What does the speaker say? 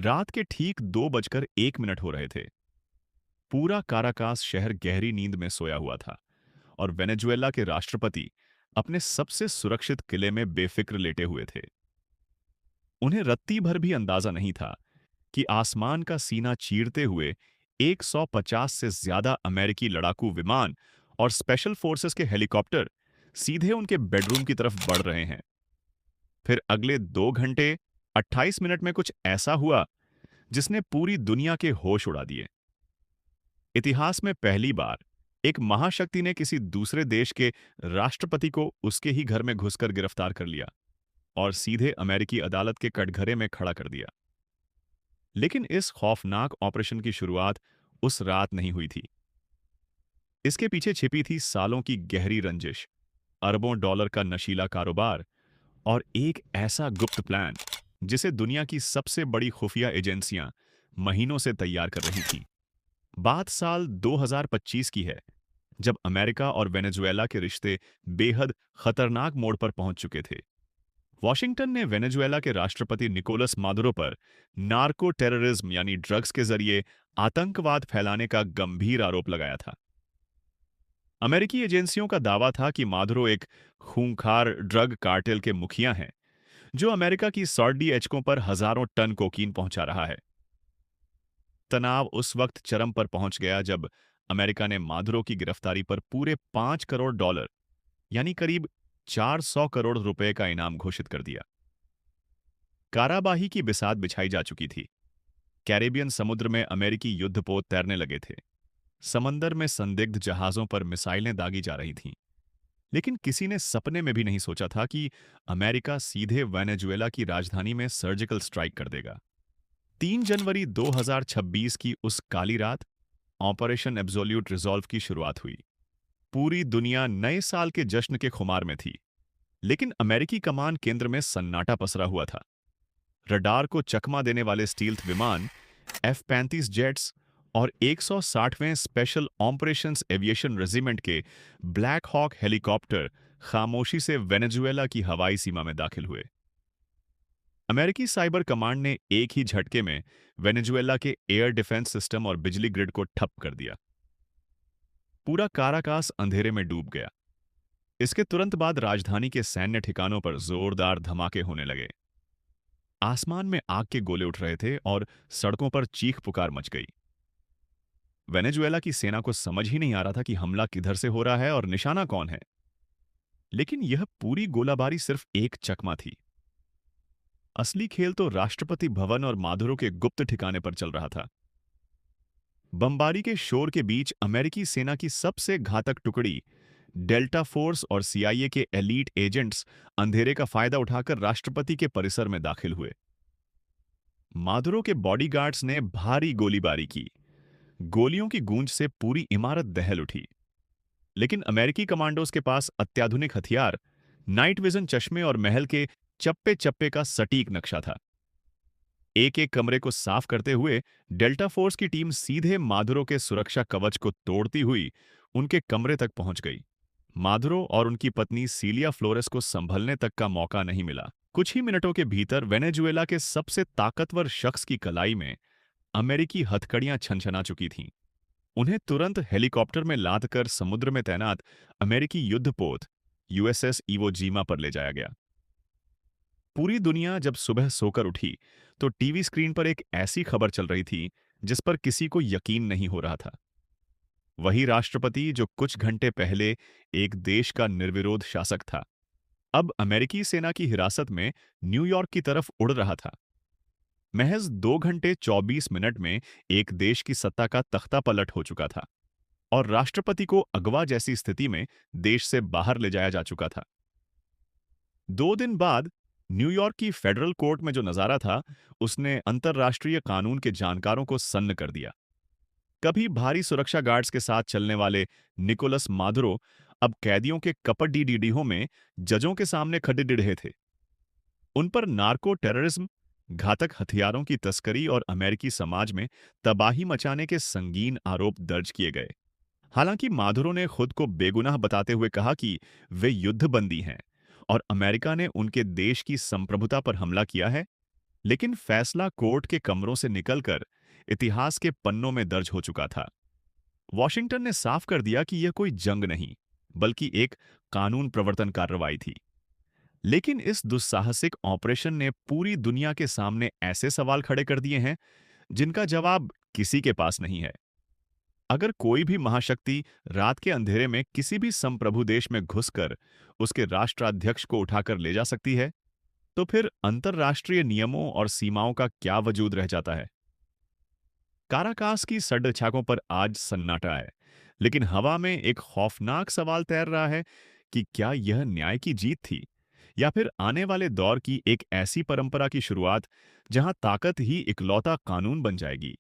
रात के ठीक 2:01 हो रहे थे। पूरा काराकास शहर गहरी नींद में सोया हुआ था और वेनेजुएला के राष्ट्रपति अपने सबसे सुरक्षित किले में बेफिक्र लेटे हुए थे। उन्हें रत्ती भर भी अंदाजा नहीं था कि आसमान का सीना चीरते हुए 150 से ज्यादा अमेरिकी लड़ाकू विमान और स्पेशल फोर्सेस के हेलीकॉप्टर सीधे उनके बेडरूम की तरफ बढ़ रहे हैं। फिर अगले 2 घंटे 28 मिनट में कुछ ऐसा हुआ जिसने पूरी दुनिया के होश उड़ा दिए। इतिहास में पहली बार एक महाशक्ति ने किसी दूसरे देश के राष्ट्रपति को उसके ही घर में घुसकर गिरफ्तार कर लिया और सीधे अमेरिकी अदालत के कटघरे में खड़ा कर दिया। लेकिन इस खौफनाक ऑपरेशन की शुरुआत उस रात नहीं हुई थी। इसके पीछे छिपी थी सालों की गहरी रंजिश, अरबों डॉलर का नशीला कारोबार और एक ऐसा गुप्त प्लान जिसे दुनिया की सबसे बड़ी खुफिया एजेंसियां महीनों से तैयार कर रही थीं। बात साल 2025 की है, जब अमेरिका और वेनेजुएला के रिश्ते बेहद खतरनाक मोड़ पर पहुंच चुके थे। वॉशिंगटन ने वेनेजुएला के राष्ट्रपति निकोलस मादुरो पर नार्को टेररिज्म यानी ड्रग्स के जरिए आतंकवाद फैलाने का गंभीर आरोप लगाया था। अमेरिकी एजेंसियों का दावा था कि मादुरो एक खूंखार ड्रग कार्टेल के मुखिया हैं, जो अमेरिका की सॉर्डी एचकों पर हजारों टन कोकीन पहुंचा रहा है। तनाव उस वक्त चरम पर पहुंच गया जब अमेरिका ने मादुरो की गिरफ्तारी पर पूरे 5 करोड़ डॉलर यानी करीब 400 करोड़ रुपए का इनाम घोषित कर दिया। काराबाही की बिसात बिछाई जा चुकी थी। कैरेबियन समुद्र में अमेरिकी युद्धपोत तैरने लगे थे। समंदर में संदिग्ध जहाजों पर मिसाइलें दागी जा रही थीं। लेकिन किसी ने सपने में भी नहीं सोचा था कि अमेरिका सीधे वेनेजुएला की राजधानी में सर्जिकल स्ट्राइक कर देगा। 3 जनवरी 2026 की उस काली रात ऑपरेशन एब्सोल्यूट रिजॉल्व की शुरुआत हुई। पूरी दुनिया नए साल के जश्न के खुमार में थी, लेकिन अमेरिकी कमान केंद्र में सन्नाटा पसरा हुआ था। रडार को चकमा देने वाले स्टील्थ विमान, F-35 जेट्स और 160वें स्पेशल ऑपरेशंस एविएशन रेजिमेंट के ब्लैक हॉक हेलीकॉप्टर खामोशी से वेनेजुएला की हवाई सीमा में दाखिल हुए। अमेरिकी साइबर कमांड ने एक ही झटके में वेनेजुएला के एयर डिफेंस सिस्टम और बिजली ग्रिड को ठप कर दिया। पूरा काराकास अंधेरे में डूब गया। इसके तुरंत बाद राजधानी के सैन्य ठिकानों पर जोरदार धमाके होने लगे। आसमान में आग के गोले उठ रहे थे और सड़कों पर चीख पुकार मच गई। वेनेजुएला की सेना को समझ ही नहीं आ रहा था कि हमला किधर से हो रहा है और निशाना कौन है। लेकिन यह पूरी गोलाबारी सिर्फ एक चकमा थी। असली खेल तो राष्ट्रपति भवन और मादुरो के गुप्त ठिकाने पर चल रहा था। बमबारी के शोर के बीच अमेरिकी सेना की सबसे घातक टुकड़ी डेल्टा फोर्स और सीआईए के एलीट एजेंट्स अंधेरे का फायदा उठाकर राष्ट्रपति के परिसर में दाखिल हुए। मादुरो के बॉडीगार्ड्स ने भारी गोलीबारी की। गोलियों की गूंज से पूरी इमारत दहल उठी। लेकिन अमेरिकी कमांडोज के पास अत्याधुनिक हथियार, नाइट विजन चश्मे और महल के चप्पे चप्पे का सटीक नक्शा था। एक एक कमरे को साफ करते हुए डेल्टा फोर्स की टीम सीधे मादुरो के सुरक्षा कवच को तोड़ती हुई उनके कमरे तक पहुंच गई। मादुरो और उनकी पत्नी सीलिया फ्लोरेस को संभलने तक का मौका नहीं मिला। कुछ ही मिनटों के भीतर वेनेजुएला के सबसे ताकतवर शख्स की कलाई में अमेरिकी हथकड़ियां छनछना चुकी थीं। उन्हें तुरंत हेलीकॉप्टर में लादकर समुद्र में तैनात अमेरिकी युद्धपोत यूएसएस इवो जीमा पर ले जाया गया। पूरी दुनिया जब सुबह सोकर उठी तो टीवी स्क्रीन पर एक ऐसी खबर चल रही थी जिस पर किसी को यकीन नहीं हो रहा था। वही राष्ट्रपति जो कुछ घंटे पहले एक देश का निर्विरोध शासक था, अब अमेरिकी सेना की हिरासत में न्यूयॉर्क की तरफ उड़ रहा था। महज 2 घंटे 24 मिनट में एक देश की सत्ता का तख्ता पलट हो चुका था और राष्ट्रपति को अगवा जैसी स्थिति में देश से बाहर ले जाया जा चुका था। 2 दिन बाद न्यूयॉर्क की फेडरल कोर्ट में जो नजारा था, उसने अंतर्राष्ट्रीय कानून के जानकारों को सन्न कर दिया। कभी भारी सुरक्षा गार्ड्स के साथ चलने वाले निकोलस मादुरो अब कैदियों के कपटी डीडीहों में जजों के सामने खड़े रहे थे। उन पर नार्को टेररिज्म, घातक हथियारों की तस्करी और अमेरिकी समाज में तबाही मचाने के संगीन आरोप दर्ज किए गए। हालांकि मादुरो ने खुद को बेगुनाह बताते हुए कहा कि वे युद्धबंदी हैं और अमेरिका ने उनके देश की संप्रभुता पर हमला किया है, लेकिन फैसला कोर्ट के कमरों से निकलकर इतिहास के पन्नों में दर्ज हो चुका था। वॉशिंगटन ने साफ कर दिया कि यह कोई जंग नहीं, बल्कि एक कानून प्रवर्तन कार्रवाई थी। लेकिन इस दुस्साहसिक ऑपरेशन ने पूरी दुनिया के सामने ऐसे सवाल खड़े कर दिए हैं जिनका जवाब किसी के पास नहीं है। अगर कोई भी महाशक्ति रात के अंधेरे में किसी भी संप्रभु देश में घुसकर उसके राष्ट्राध्यक्ष को उठाकर ले जा सकती है, तो फिर अंतर्राष्ट्रीय नियमों और सीमाओं का क्या वजूद रह जाता है? काराकास की सड़छाकों पर आज सन्नाटा है, लेकिन हवा में एक खौफनाक सवाल तैर रहा है कि क्या यह न्याय की जीत थी, या फिर आने वाले दौर की एक ऐसी परंपरा की शुरुआत जहां ताकत ही इकलौता कानून बन जाएगी।